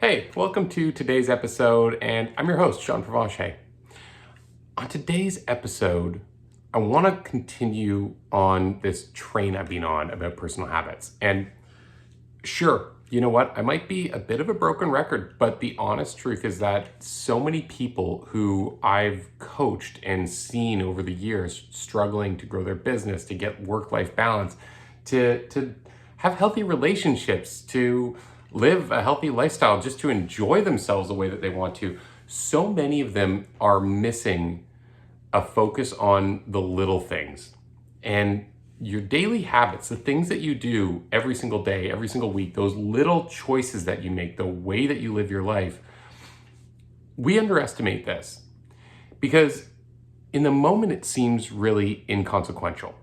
Hey, welcome to today's episode, and I'm your host, Sean Provenche. On today's episode, I want to continue on this train I've been on about personal habits. And sure, you know what? I might be a bit of a broken record, but the honest truth is that so many people who I've coached and seen over the years struggling to grow their business, to get work-life balance, to have healthy relationships, to live a healthy lifestyle, just to enjoy themselves the way that they want to. So many of them are missing a focus on the little things. And your daily habits, the things that you do every single day, every single week, those little choices that you make, the way that you live your life, we underestimate this because in the moment it seems really inconsequential.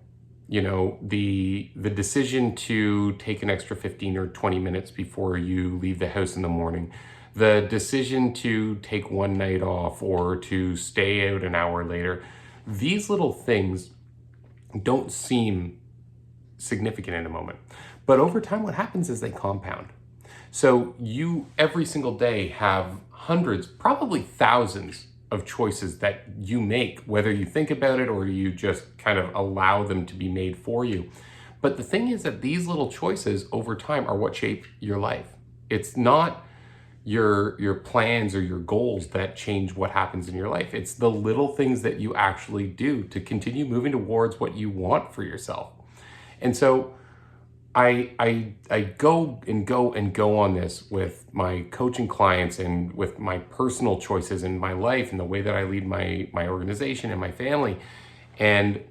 You know, the decision to take an extra 15 or 20 minutes before you leave the house in the morning, the decision to take one night off or to stay out an hour later, these little things don't seem significant in a moment. But over time, what happens is they compound. So you every single day have hundreds, probably thousands of choices that you make, whether you think about it or you just kind of allow them to be made for you. But the thing is that these little choices over time are what shape your life. It's not your plans or your goals that change what happens in your life. It's the little things that you actually do to continue moving towards what you want for yourself. And so I go on this with my coaching clients and with my personal choices in my life and the way that I lead my organization and my family. And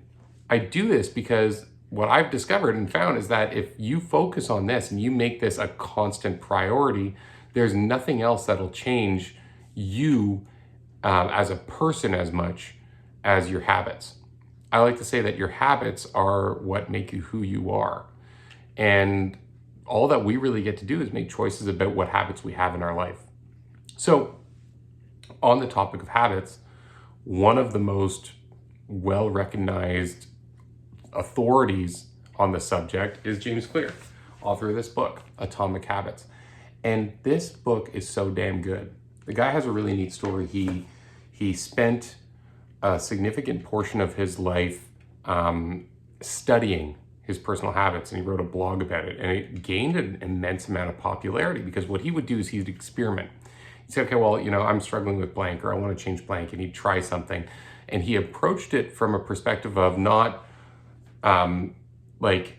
I do this because what I've discovered and found is that if you focus on this and you make this a constant priority, there's nothing else that'll change you as a person as much as your habits. I like to say that your habits are what make you who you are. And all that we really get to do is make choices about what habits we have in our life. So, on the topic of habits, one of the most well-recognized authorities on the subject is James Clear, author of this book, Atomic Habits. And this book is so damn good. The guy has a really neat story. He spent a significant portion of his life studying his personal habits, and he wrote a blog about it, and it gained an immense amount of popularity because what he would do is he'd experiment. He'd say, okay, well, I'm struggling with blank, or I want to change blank, and he'd try something. And he approached it from a perspective of not like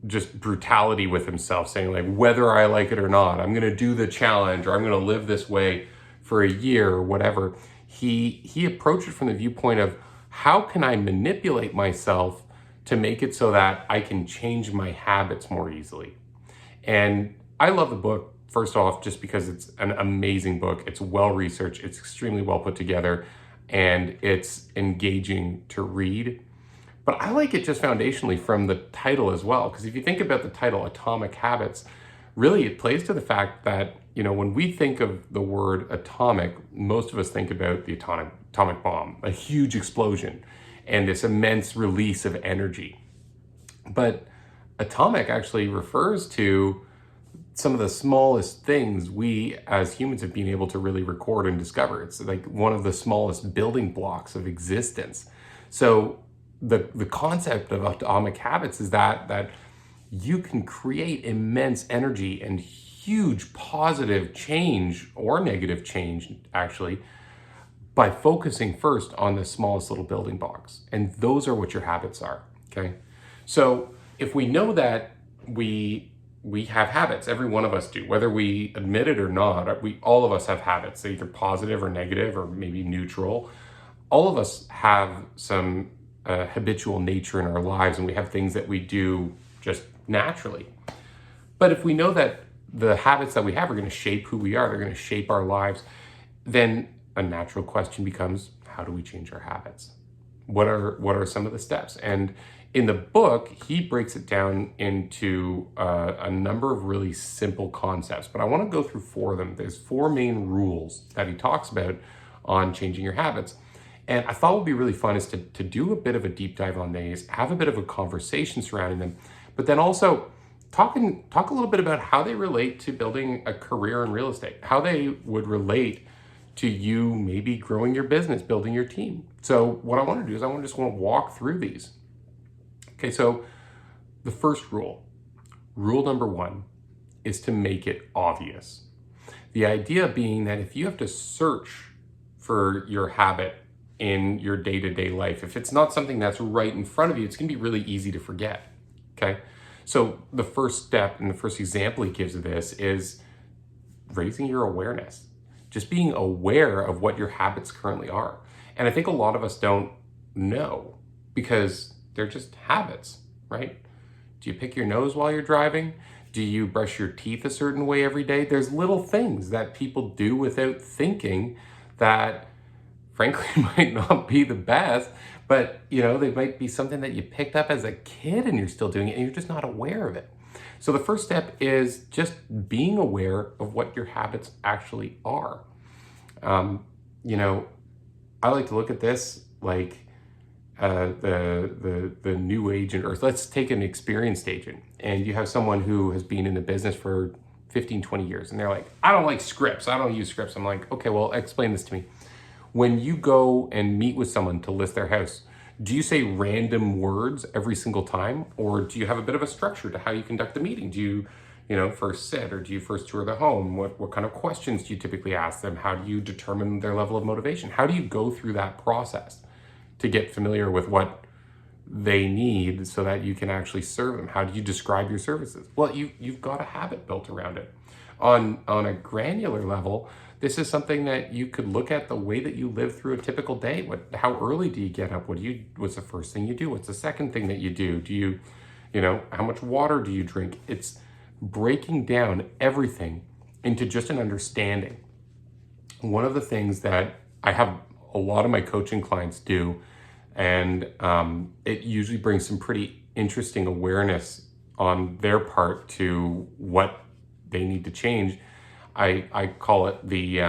just brutality with himself, saying like, whether I like it or not, I'm going to do the challenge, or I'm going to live this way for a year or whatever. He approached it from the viewpoint of how can I manipulate myself to make it so that I can change my habits more easily. And I love the book, first off, just because it's an amazing book. It's well-researched, it's extremely well put together, and it's engaging to read. But I like it just foundationally from the title as well, because if you think about the title, Atomic Habits, really it plays to the fact that, when we think of the word atomic, most of us think about the atomic bomb, a huge explosion, and this immense release of energy. But atomic actually refers to some of the smallest things we as humans have been able to really record and discover. It's like one of the smallest building blocks of existence. So the concept of atomic habits is that you can create immense energy and huge positive change or negative change actually by focusing first on the smallest little building blocks. And those are what your habits are, okay? So if we know that we have habits, every one of us do, whether we admit it or not, all of us have habits, they're either positive or negative or maybe neutral. All of us have some habitual nature in our lives, and we have things that we do just naturally. But if we know that the habits that we have are going to shape who we are, they're going to shape our lives, then a natural question becomes, how do we change our habits? What are some of the steps? And in the book, he breaks it down into a number of really simple concepts, but I want to go through four of them. There's four main rules that he talks about on changing your habits. And I thought would be really fun is to do a bit of a deep dive on these, have a bit of a conversation surrounding them, but then also talk a little bit about how they relate to building a career in real estate, how they would relate to you maybe growing your business, building your team. So what I want to do is I just want to walk through these. Okay, so the first rule number one, is to make it obvious. The idea being that if you have to search for your habit in your day-to-day life, if it's not something that's right in front of you, it's going to be really easy to forget. Okay, so the first step and the first example he gives of this is raising your awareness, just being aware of what your habits currently are. And I think a lot of us don't know because they're just habits, right? Do you pick your nose while you're driving? Do you brush your teeth a certain way every day? There's little things that people do without thinking that frankly might not be the best, but they might be something that you picked up as a kid and you're still doing it and you're just not aware of it. So the first step is just being aware of what your habits actually are. I like to look at this like the new agent, or let's take an experienced agent, and you have someone who has been in the business for 15, 20 years, and they're like, I don't like scripts. I don't use scripts. I'm like, okay, well, explain this to me. When you go and meet with someone to list their house, do you say random words every single time? Or do you have a bit of a structure to how you conduct the meeting? Do you, first sit, or do you first tour the home? What kind of questions do you typically ask them? How do you determine their level of motivation? How do you go through that process to get familiar with what they need so that you can actually serve them? How do you describe your services? Well, you've got a habit built around it. On a granular level, this is something that you could look at the way that you live through a typical day. How early do you get up? What's the first thing you do? What's the second thing that you do? Do you, how much water do you drink? It's breaking down everything into just an understanding. One of the things that I have a lot of my coaching clients do, and it usually brings some pretty interesting awareness on their part to what they need to change. I call it the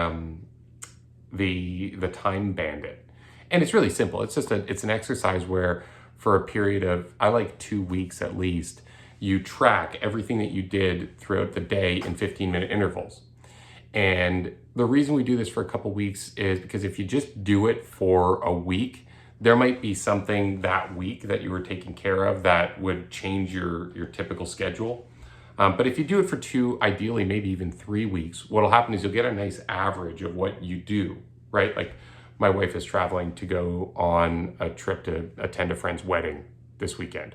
time bandit, and it's really simple. It's an exercise where for a period of, I like 2 weeks at least, you track everything that you did throughout the day in 15-minute intervals. And the reason we do this for a couple weeks is because if you just do it for a week, there might be something that week that you were taking care of that would change your typical schedule. But if you do it for 2, ideally maybe even 3 weeks, what'll happen is you'll get a nice average of what you do, right? Like my wife is traveling to go on a trip to attend a friend's wedding this weekend.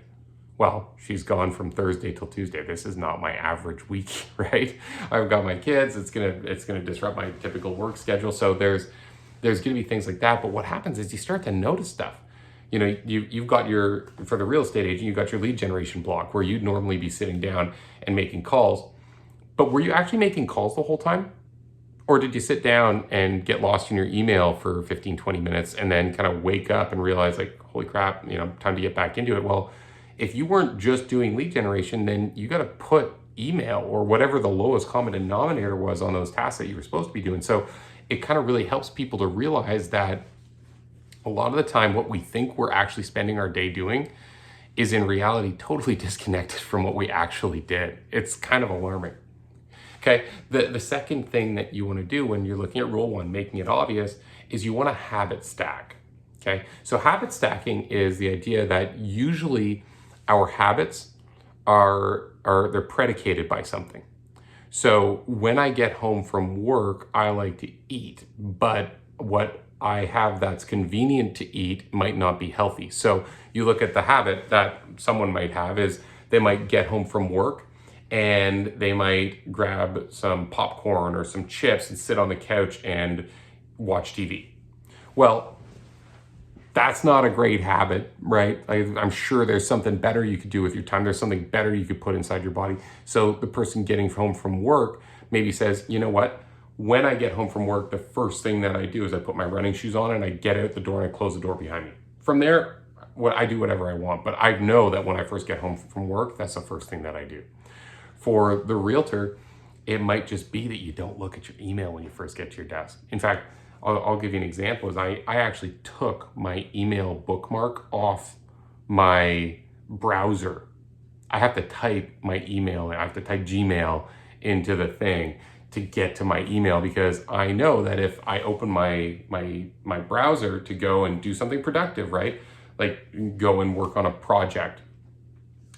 Well, she's gone from Thursday till Tuesday. This is not my average week, right? I've got my kids. It's gonna disrupt my typical work schedule. So there's gonna be things like that. But what happens is you start to notice stuff. You've got for the real estate agent, you've got your lead generation block where you'd normally be sitting down and making calls. But were you actually making calls the whole time? Or did you sit down and get lost in your email for 15, 20 minutes and then kind of wake up and realize like, holy crap, time to get back into it? Well, if you weren't just doing lead generation, then you got to put email or whatever the lowest common denominator was on those tasks that you were supposed to be doing. So it kind of really helps people to realize that a lot of the time what we think we're actually spending our day doing is in reality totally disconnected from what we actually did. It's kind of alarming. Okay, the second thing that you want to do when you're looking at rule 1, making it obvious, is you want to habit stack. Okay, so habit stacking is the idea that usually our habits they're predicated by something. So when I get home from work, I like to eat, but what I have that's convenient to eat might not be healthy. So you look at the habit that someone might have is they might get home from work and they might grab some popcorn or some chips and sit on the couch and watch TV. Well, that's not a great habit, right? I'm sure there's something better you could do with your time. There's something better you could put inside your body. So the person getting home from work maybe says, you know what? When I get home from work, the first thing that I do is I put my running shoes on and I get out the door and I close the door behind me. From there, I do whatever I want. But I know that when I first get home from work, that's the first thing that I do. For the realtor, it might just be that you don't look at your email when you first get to your desk. In fact, I'll give you an example. Is I actually took my email bookmark off my browser. I have to type my email, I have to type Gmail into the thing to get to my email, because I know that if I open my browser to go and do something productive, right? Like go and work on a project.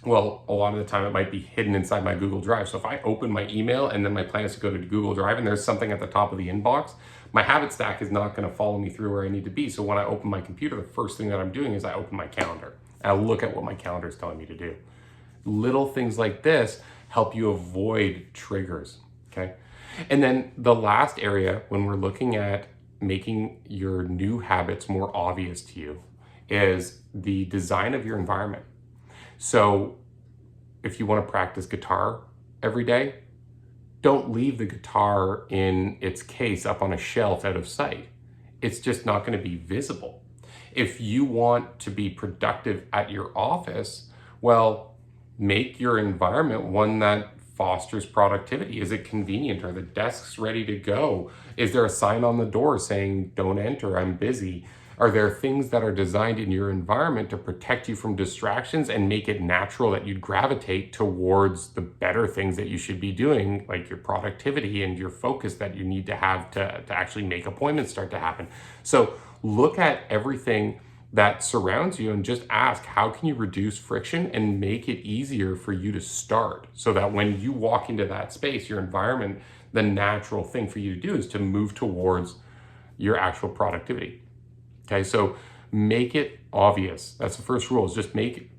Well, a lot of the time it might be hidden inside my Google Drive. So if I open my email and then my plan is to go to Google Drive and there's something at the top of the inbox, my habit stack is not going to follow me through where I need to be. So when I open my computer, the first thing that I'm doing is I open my calendar. And I look at what my calendar is telling me to do. Little things like this help you avoid triggers, okay? And then the last area when we're looking at making your new habits more obvious to you is the design of your environment. So if you want to practice guitar every day, don't leave the guitar in its case up on a shelf out of sight. It's just not going to be visible. If you want to be productive at your office, well, make your environment one that fosters productivity. Is it convenient? Are the desks ready to go? Is there a sign on the door saying, don't enter, I'm busy? Are there things that are designed in your environment to protect you from distractions and make it natural that you'd gravitate towards the better things that you should be doing, like your productivity and your focus that you need to have to actually make appointments start to happen? So look at everything that surrounds you and just ask, how can you reduce friction and make it easier for you to start, so that when you walk into that space, your environment, the natural thing for you to do is to move towards your actual productivity. Okay, so make it obvious. That's the first rule, is just make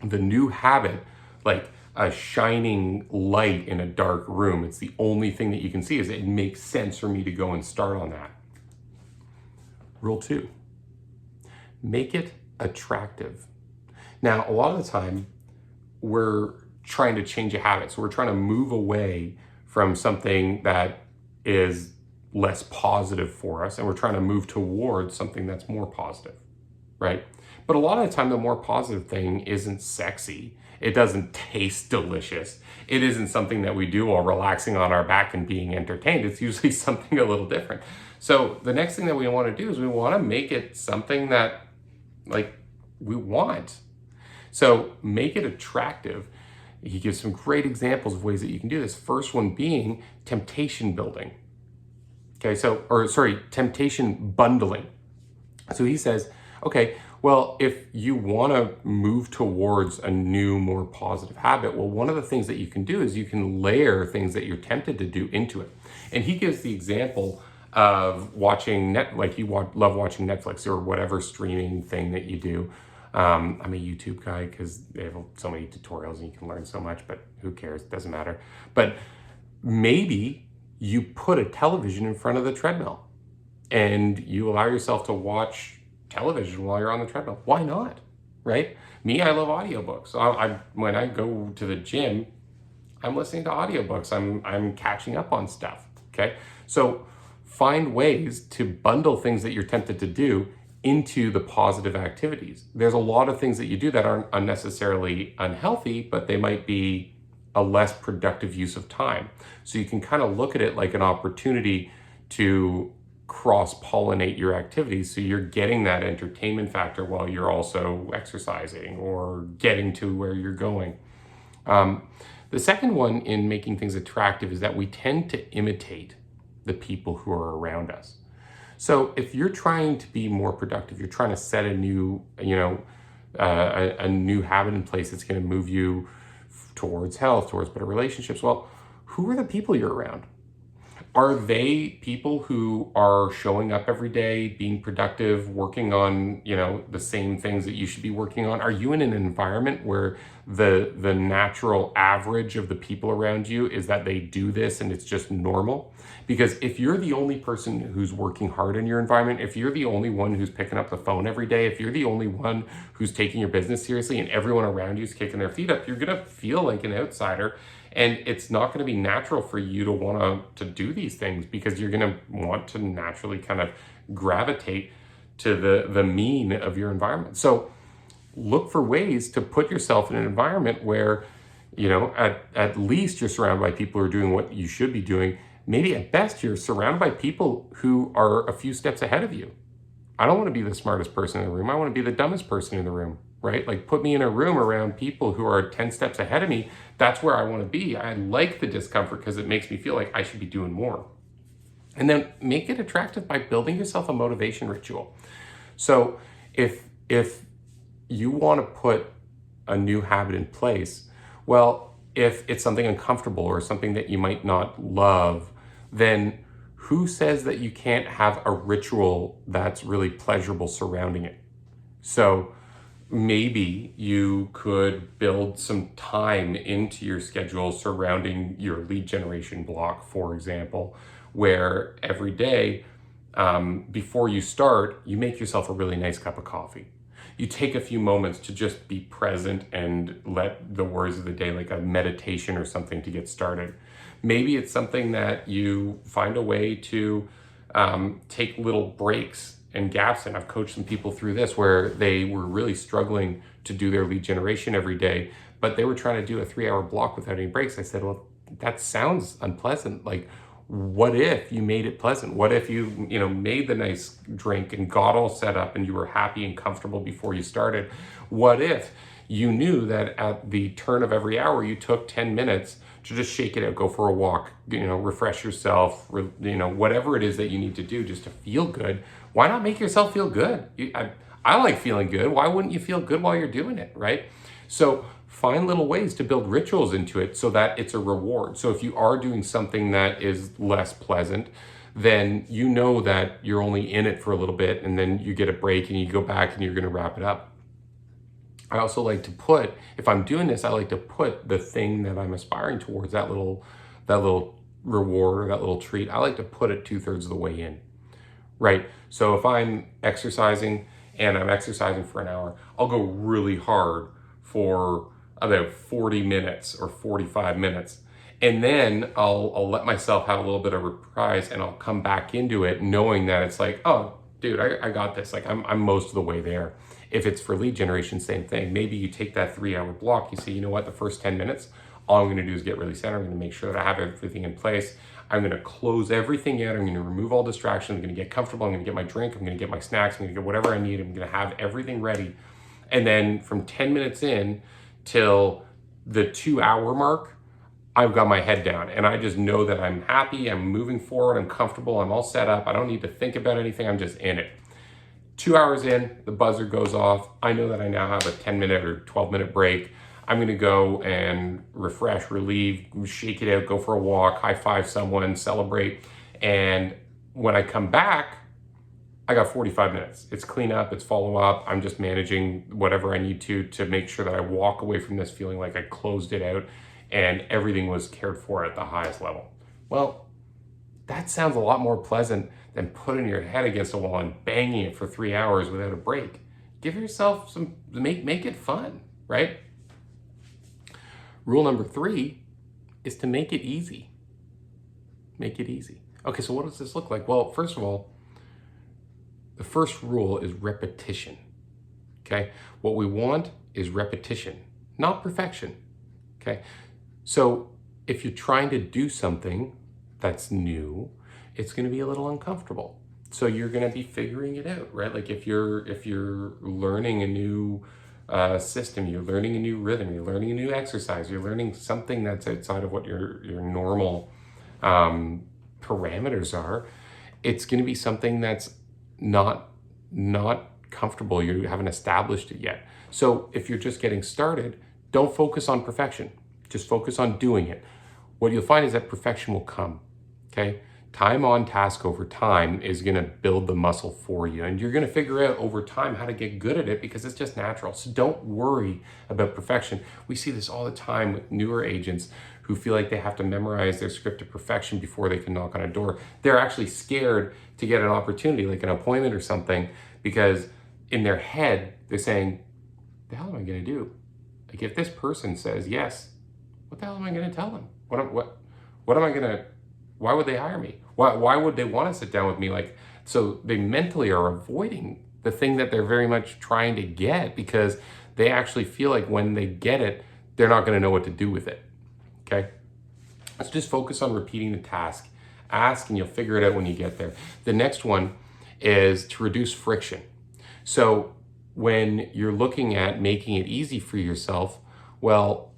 the new habit like a shining light in a dark room. It's the only thing that you can see. Is it makes sense for me to go and start on that. Rule 2, make it attractive. Now, a lot of the time we're trying to change a habit. So we're trying to move away from something that is less positive for us, and we're trying to move towards something that's more positive, right? But a lot of the time, the more positive thing isn't sexy. It doesn't taste delicious. It isn't something that we do while relaxing on our back and being entertained. It's usually something a little different. So the next thing that we want to do is we want to make it something that like we want. So make it attractive. He gives some great examples of ways that you can do this. First one being temptation building. Okay, temptation bundling. So he says, okay, well, if you want to move towards a new, more positive habit, well, one of the things that you can do is you can layer things that you're tempted to do into it. And he gives the example of watching love watching Netflix or whatever streaming thing that you do. I'm a YouTube guy because they have so many tutorials and you can learn so much, but who cares? It doesn't matter. But maybe you put a television in front of the treadmill and you allow yourself to watch television while you're on the treadmill. Why not? Right? Me, I love audiobooks. When I go to the gym, I'm listening to audiobooks. I'm catching up on stuff. Okay? So find ways to bundle things that you're tempted to do into the positive activities. There's a lot of things that you do that aren't unnecessarily unhealthy, but they might be a less productive use of time. So you can kind of look at it like an opportunity to cross-pollinate your activities, so you're getting that entertainment factor while you're also exercising or getting to where you're going. The second one in making things attractive is that we tend to imitate the people who are around us. So if you're trying to be more productive, you're trying to set a new, a new habit in place that's going to move you towards health, towards better relationships. Well, who are the people you're around? Are they people who are showing up every day, being productive, working on, the same things that you should be working on? Are you in an environment where the natural average of the people around you is that they do this and it's just normal? Because if you're the only person who's working hard in your environment, if you're the only one who's picking up the phone every day, if you're the only one who's taking your business seriously and everyone around you is kicking their feet up, you're going to feel like an outsider. And it's not going to be natural for you to want to do these things, because you're going to want to naturally kind of gravitate to the mean of your environment. So look for ways to put yourself in an environment where, at least you're surrounded by people who are doing what you should be doing. Maybe at best, you're surrounded by people who are a few steps ahead of you. I don't want to be the smartest person in the room. I want to be the dumbest person in the room. right? Like put me in a room around people who are 10 steps ahead of me. That's where I want to be. I like the discomfort because it makes me feel like I should be doing more. And then make it attractive by building yourself a motivation ritual. So if you want to put a new habit in place, well, if it's something uncomfortable or something that you might not love, then who says that you can't have a ritual that's really pleasurable surrounding it? So maybe you could build some time into your schedule surrounding your lead generation block, for example, where every day before you start, you make yourself a really nice cup of coffee. You take a few moments to just be present and let the worries of the day, like a meditation or something, to get started. Maybe it's something that you find a way to take little breaks and gaps. And I've coached some people through this where they were really struggling to do their lead generation every day, but they were trying to do a 3-hour block without any breaks. I said, well, that sounds unpleasant. Like, what if you made it pleasant? What if you made the nice drink and got all set up and you were happy and comfortable before you started? What if you knew that at the turn of every hour you took 10 minutes to just shake it out, go for a walk, refresh yourself, whatever it is that you need to do just to feel good? Why not make yourself feel good? I like feeling good. Why wouldn't you feel good while you're doing it, right? So find little ways to build rituals into it so that it's a reward. So if you are doing something that is less pleasant, then you know that you're only in it for a little bit and then you get a break and you go back and you're going to wrap it up. I also like to put, if I'm doing this, I like to put the thing that I'm aspiring towards, that little reward or that little treat, I like to put it 2/3 of the way in, right? So if I'm exercising and I'm exercising for an hour, I'll go really hard for about 40 minutes or 45 minutes. And then I'll let myself have a little bit of reprise and I'll come back into it knowing that it's like, oh, dude, I got this. Like I'm most of the way there. If it's for lead generation, same thing. Maybe you take that 3-hour block, you say, you know what, the first 10 minutes, all I'm gonna do is get really centered. I'm gonna make sure that I have everything in place. I'm gonna close everything out. I'm gonna remove all distractions. I'm gonna get comfortable. I'm gonna get my drink. I'm gonna get my snacks. I'm gonna get whatever I need. I'm gonna have everything ready. And then from 10 minutes in till the 2-hour mark, I've got my head down and I just know that I'm happy, I'm moving forward, I'm comfortable, I'm all set up. I don't need to think about anything. I'm just in it. 2 hours in, the buzzer goes off. I know that I now have a 10-minute or 12-minute break. I'm gonna go and refresh, relieve, shake it out, go for a walk, high five someone, celebrate. And when I come back, I got 45 minutes. It's clean up, it's follow up. I'm just managing whatever I need to make sure that I walk away from this feeling like I closed it out and everything was cared for at the highest level. Well, that sounds a lot more pleasant than putting your head against a wall and banging it for 3 hours without a break. Give yourself make it fun, right? Rule number 3 is to make it easy. Make it easy. Okay, so what does this look like? Well, first of all, the first rule is repetition, okay? What we want is repetition, not perfection, okay? So if you're trying to do something that's new, it's gonna be a little uncomfortable. So you're gonna be figuring it out, right? Like if you're learning a new system, you're learning a new rhythm, you're learning a new exercise, you're learning something that's outside of what your normal parameters are, it's gonna be something that's not comfortable. You haven't established it yet. So if you're just getting started, don't focus on perfection. Just focus on doing it. What you'll find is that perfection will come, okay? Time on task over time is gonna build the muscle for you. And you're gonna figure out over time how to get good at it because it's just natural. So don't worry about perfection. We see this all the time with newer agents who feel like they have to memorize their script to perfection before they can knock on a door. They're actually scared to get an opportunity, like an appointment or something, because in their head, they're saying, the hell am I gonna do? Like if this person says yes, what the hell am I gonna tell them? What am I gonna, why would they hire me? Why would they wanna sit down with me? Like, so they mentally are avoiding the thing that they're very much trying to get because they actually feel like when they get it, they're not gonna know what to do with it. Okay, let's just focus on repeating the task. Ask and you'll figure it out when you get there. The next one is to reduce friction. So when you're looking at making it easy for yourself, well,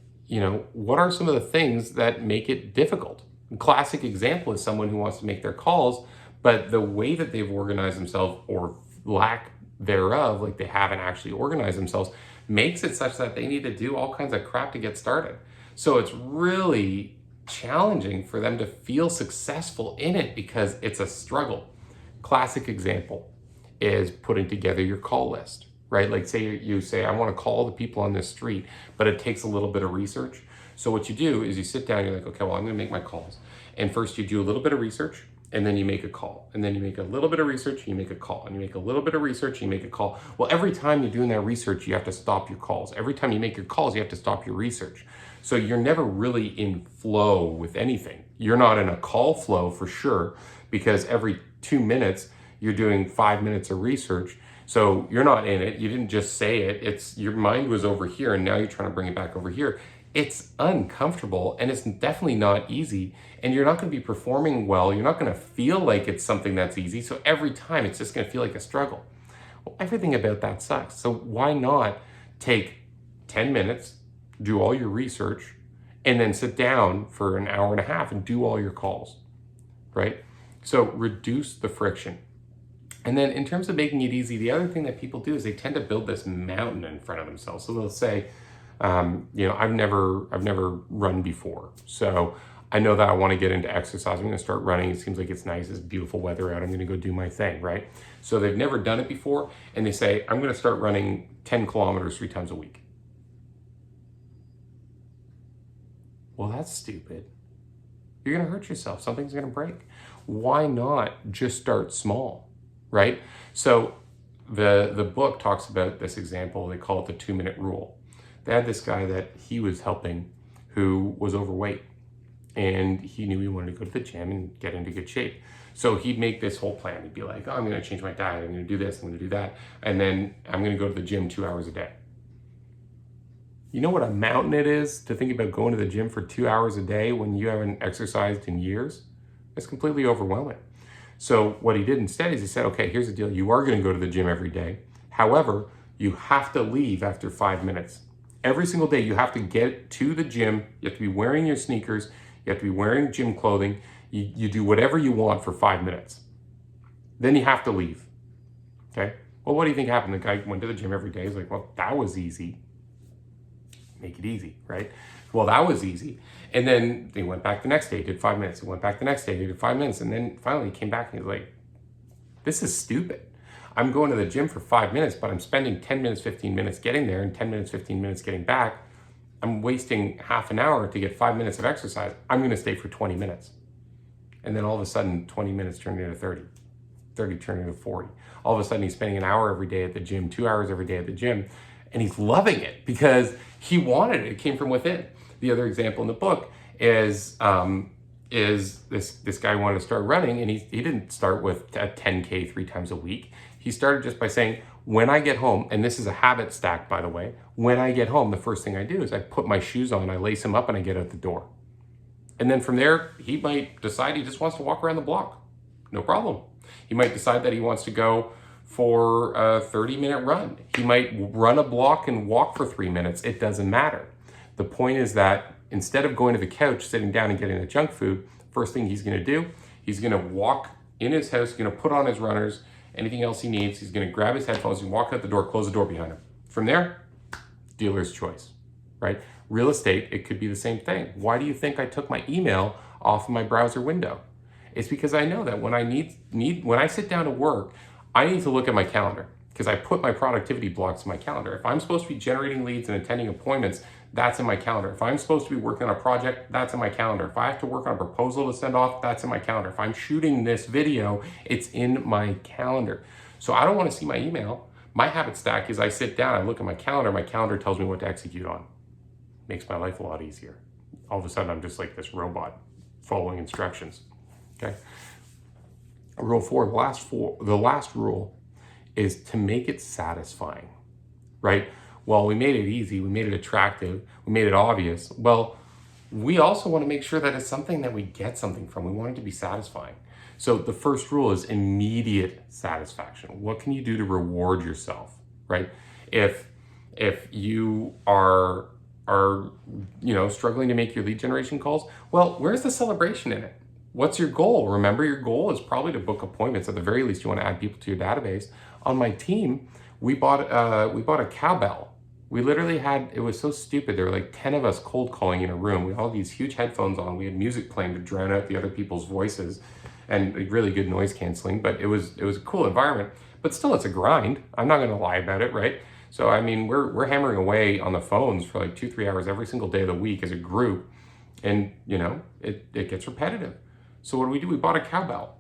what are some of the things that make it difficult? A classic example is someone who wants to make their calls, but the way that they've organized themselves, or lack thereof, like they haven't actually organized themselves, makes it such that they need to do all kinds of crap to get started. So it's really challenging for them to feel successful in it because it's a struggle. Classic example is putting together your call list, right? Like say you say, I want to call the people on this street, but it takes a little bit of research. So what you do is you sit down, you're like, okay, well, I'm going to make my calls. And first you do a little bit of research, and then you make a call. And then you make a little bit of research, and you make a call. And you make a little bit of research, and you make a call. Well, every time you're doing that research, you have to stop your calls. Every time you make your calls, you have to stop your research. So you're never really in flow with anything. You're not in a call flow for sure, because every 2 minutes, you're doing 5 minutes of research. So you're not in it. You didn't just say it. It's your mind was over here, and now you're trying to bring it back over here. It's uncomfortable, and it's definitely not easy, and you're not going to be performing well. You're not going to feel like it's something that's easy. So every time it's just going to feel like a struggle. Well, everything about that sucks. So why not take 10 minutes, do all your research, and then sit down for an hour and a half and do all your calls, right? So reduce the friction. And then in terms of making it easy, the other thing that people do is they tend to build this mountain in front of themselves. So they'll say, I've never run before. So I know that I want to get into exercise. I'm going to start running. It seems like it's nice. It's beautiful weather out. I'm going to go do my thing, right? So they've never done it before. And they say, I'm going to start running 10 kilometers 3 times a week. Well, that's stupid. You're going to hurt yourself. Something's going to break. Why not just start small? Right? So the book talks about this example. They call it the 2-minute rule. They had this guy that he was helping who was overweight, and he knew he wanted to go to the gym and get into good shape. So he'd make this whole plan. He'd be like, oh, I'm going to change my diet. I'm going to do this. I'm going to do that. And then I'm going to go to the gym 2 hours a day. You know what a mountain it is to think about going to the gym for 2 hours a day when you haven't exercised in years? It's completely overwhelming. So what he did instead is he said, okay, here's the deal. You are going to go to the gym every day. However, you have to leave after 5 minutes. Every single day you have to get to the gym. You have to be wearing your sneakers. You have to be wearing gym clothing. You do whatever you want for 5 minutes. Then you have to leave. Okay? Well, what do you think happened? The guy went to the gym every day. He's like, well, that was easy. Make it easy, right? Well, that was easy. And then he went back the next day, did 5 minutes. He went back the next day, did 5 minutes. And then finally he came back and he was like, this is stupid. I'm going to the gym for 5 minutes, but I'm spending 10 minutes, 15 minutes getting there and 10 minutes, 15 minutes getting back. I'm wasting half an hour to get 5 minutes of exercise. I'm going to stay for 20 minutes. And then all of a sudden, 20 minutes turned into 30, 30 turned into 40. All of a sudden, he's spending an hour every day at the gym, 2 hours every day at the gym, and he's loving it because he wanted it. It came from within. The other example in the book is this guy wanted to start running, and he didn't start with a 10K 3 times a week. He started just by saying, when I get home, and this is a habit stack, by the way, when I get home, the first thing I do is I put my shoes on, I lace them up, and I get out the door. And then from there, he might decide he just wants to walk around the block. No problem. He might decide that he wants to go for a 30-minute run. He might run a block and walk for 3 minutes. It doesn't matter. The point is that instead of going to the couch, sitting down and getting the junk food, first thing he's going to do, he's going to walk in his house, he's going to put on his runners, anything else he needs, he's going to grab his headphones and walk out the door, close the door behind him. From there, dealer's choice, right? Real estate, it could be the same thing. Why do you think I took my email off of my browser window? It's because I know that when I sit down to work, I need to look at my calendar because I put my productivity blocks in my calendar. If I'm supposed to be generating leads and attending appointments, that's in my calendar. If I'm supposed to be working on a project, that's in my calendar. If I have to work on a proposal to send off, that's in my calendar. If I'm shooting this video, it's in my calendar. So I don't want to see my email. My habit stack is I sit down, I look at my calendar tells me what to execute on. Makes my life a lot easier. All of a sudden, I'm just like this robot following instructions, okay? Rule 4, the last rule is to make it satisfying, right? Well, we made it easy, we made it attractive, we made it obvious. Well, we also want to make sure that it's something that we get something from. We want it to be satisfying. So the first rule is immediate satisfaction. What can you do to reward yourself, right? If you are struggling to make your lead generation calls, well, where's the celebration in it? What's your goal? Remember, your goal is probably to book appointments. At the very least, you want to add people to your database. On my team, we bought a cowbell. We literally had, it was so stupid. There were like 10 of us cold calling in a room. We all had these huge headphones on. We had music playing to drown out the other people's voices and really good noise canceling, but it was a cool environment. But still, it's a grind. I'm not going to lie about it, right? So, I mean, we're hammering away on the phones for like 2-3 hours every single day of the week as a group. And, it gets repetitive. So what do? We bought a cowbell.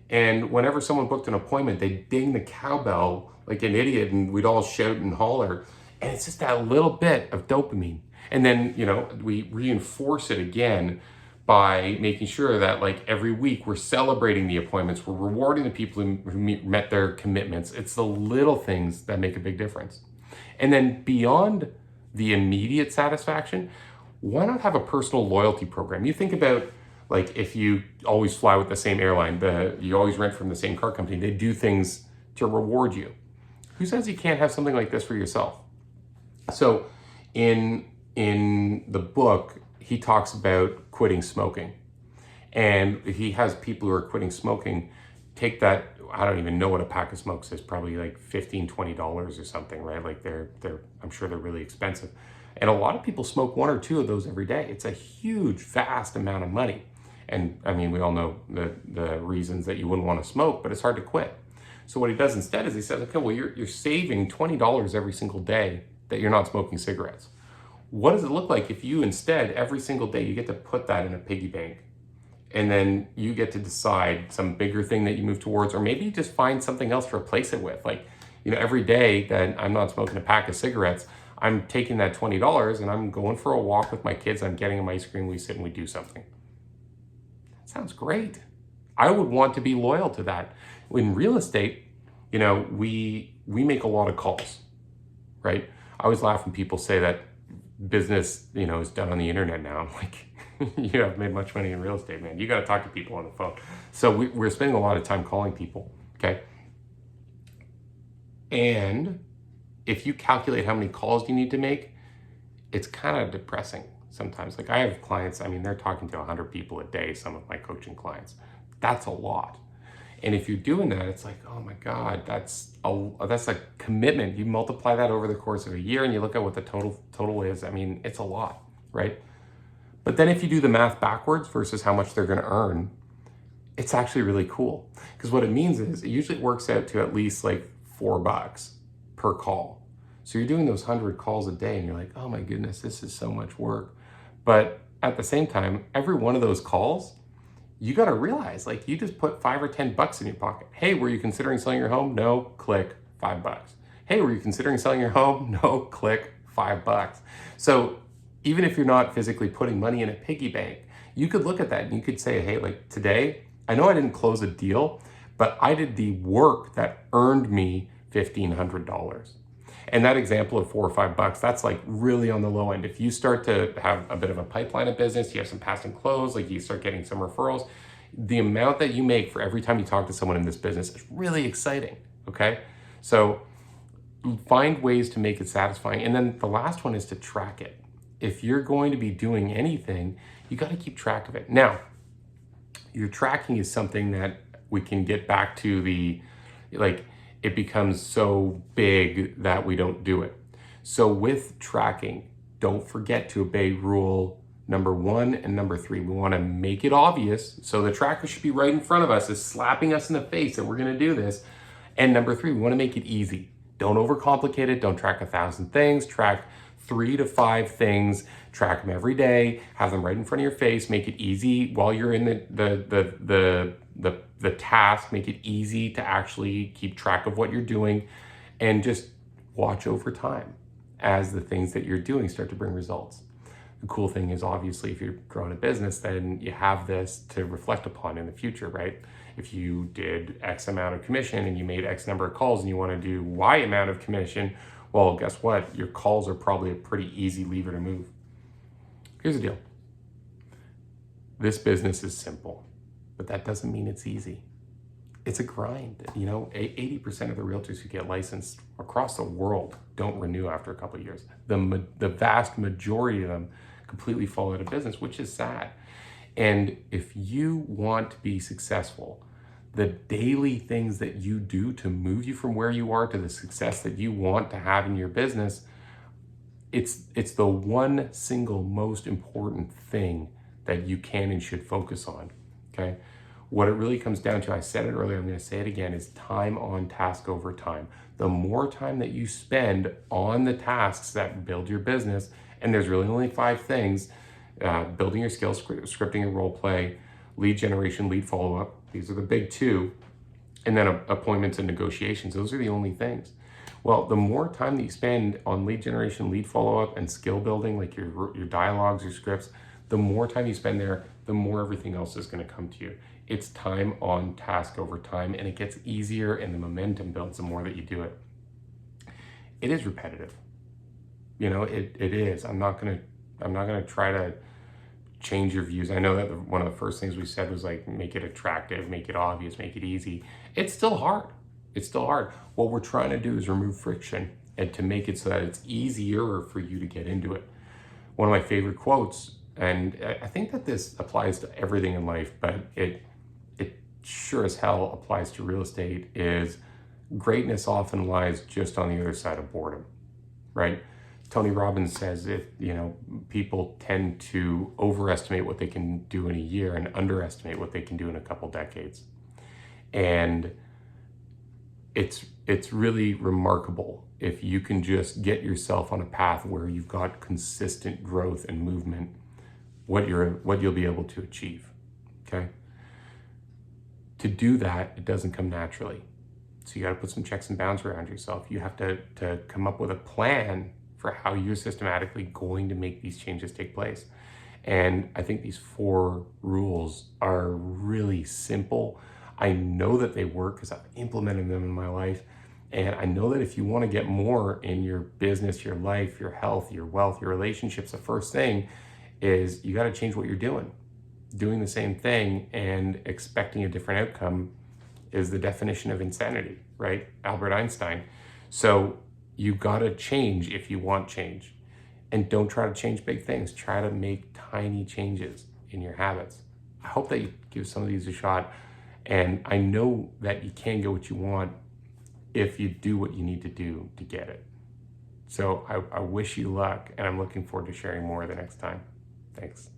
And whenever someone booked an appointment, they'd ding the cowbell like an idiot and we'd all shout and holler. And it's just that little bit of dopamine. And then, we reinforce it again by making sure that like every week we're celebrating the appointments, we're rewarding the people who met their commitments. It's the little things that make a big difference. And then beyond the immediate satisfaction, why not have a personal loyalty program? You think about like if you always fly with the same airline, you always rent from the same car company, they do things to reward you. Who says you can't have something like this for yourself? So in the book, he talks about quitting smoking. And he has people who are quitting smoking take that, I don't even know what a pack of smokes is, probably like $15-$20 or something, right? Like I'm sure they're really expensive. And a lot of people smoke 1 or 2 of those every day. It's a huge, vast amount of money. And I mean, we all know the reasons that you wouldn't want to smoke, but it's hard to quit. So what he does instead is he says, okay, well, you're saving $20 every single day that you're not smoking cigarettes. What does it look like if you instead, every single day, you get to put that in a piggy bank? And then you get to decide some bigger thing that you move towards, or maybe you just find something else to replace it with. Like, every day that I'm not smoking a pack of cigarettes, I'm taking that $20 and I'm going for a walk with my kids. I'm getting them ice cream. We sit and we do something. That sounds great. I would want to be loyal to that. In real estate, we make a lot of calls, right? I always laugh when people say that business, is done on the internet now. I'm like, you haven't made much money in real estate, man. You got to talk to people on the phone. So we're spending a lot of time calling people, okay? And if you calculate how many calls you need to make, it's kind of depressing sometimes. Like I have clients, they're talking to 100 people a day, some of my coaching clients. That's a lot. And if you're doing that, it's like, oh my God, that's a commitment. You multiply that over the course of a year and you look at what the total is. It's a lot, right? But then if you do the math backwards versus how much they're going to earn, it's actually really cool. Because what it means is it usually works out to at least like $4 per call. So you're doing those 100 calls a day and you're like, oh my goodness, this is so much work. But at the same time, every one of those calls, you got to realize, like, you just put $5 or $10 in your pocket. Hey, were you considering selling your home? No, click, $5. Hey, were you considering selling your home? No, click, $5. So even if you're not physically putting money in a piggy bank, you could look at that and you could say, hey, like today, I know I didn't close a deal, but I did the work that earned me $1,500. And that example of $4 or $5, that's like really on the low end. If you start to have a bit of a pipeline of business, you have some pass and close, like you start getting some referrals, the amount that you make for every time you talk to someone in this business is really exciting, okay? So find ways to make it satisfying. And then the last one is to track it. If you're going to be doing anything, you got to keep track of it. Now, your tracking is something that we can get back to it becomes so big that we don't do it. So with tracking, don't forget to obey rule number 1 and number 3. We want to make it obvious. So the tracker should be right in front of us, is slapping us in the face that we're going to do this. And number 3, we want to make it easy. Don't overcomplicate it. Don't track 1,000 things. Track 3 to 5 things. Track them every day. Have them right in front of your face. Make it easy while you're in the task. Make it easy to actually keep track of what you're doing, and just watch over time as the things that you're doing start to bring results. The cool thing is, obviously, if you're growing a business, then you have this to reflect upon in the future, right? If you did X amount of commission and you made X number of calls and you want to do Y amount of commission, well, guess what? Your calls are probably a pretty easy lever to move. Here's the deal. This business is simple, but that doesn't mean it's easy. it's a grind. 80% of the realtors who get licensed across the world don't renew after a couple of years. The vast majority of them completely fall out of business, which is sad. And if you want to be successful, the daily things that you do to move you from where you are to the success that you want to have in your business, it's the one single most important thing that you can and should focus on. Okay. What it really comes down to, I said it earlier, I'm going to say it again, is time on task over time. The more time that you spend on the tasks that build your business, and there's really only 5 things: building your skills, scripting and role play, lead generation, lead follow-up. These are the big 2. And then appointments and negotiations. Those are the only things. Well, the more time that you spend on lead generation, lead follow-up, and skill building, like your dialogues, your scripts, the more time you spend there, the more everything else is going to come to you. It's time on task over time, and it gets easier and the momentum builds the more that you do it. It is repetitive. It is. I'm not gonna try to change your views. I know that one of the first things we said was like, make it attractive, make it obvious, make it easy. It's still hard. It's still hard. What we're trying to do is remove friction and to make it so that it's easier for you to get into it. One of my favorite quotes, and I think that this applies to everything in life, but it sure as hell applies to real estate, is greatness often lies just on the other side of boredom, right? Tony Robbins says people tend to overestimate what they can do in a year and underestimate what they can do in a couple decades. And it's really remarkable if you can just get yourself on a path where you've got consistent growth and movement, what you'll be able to achieve. Okay? To do that, it doesn't come naturally. So you got to put some checks and bounds around yourself. You have to come up with a plan for how you're systematically going to make these changes take place. And I think these 4 rules are really simple. I know that they work because I've implemented them in my life. And I know that if you want to get more in your business, your life, your health, your wealth, your relationships, the first thing is you got to change what you're doing. Doing the same thing and expecting a different outcome is the definition of insanity, right? Albert Einstein. So you got to change if you want change. And don't try to change big things. Try to make tiny changes in your habits. I hope that you give some of these a shot. And I know that you can get what you want if you do what you need to do to get it. So I wish you luck, and I'm looking forward to sharing more the next time. Thanks.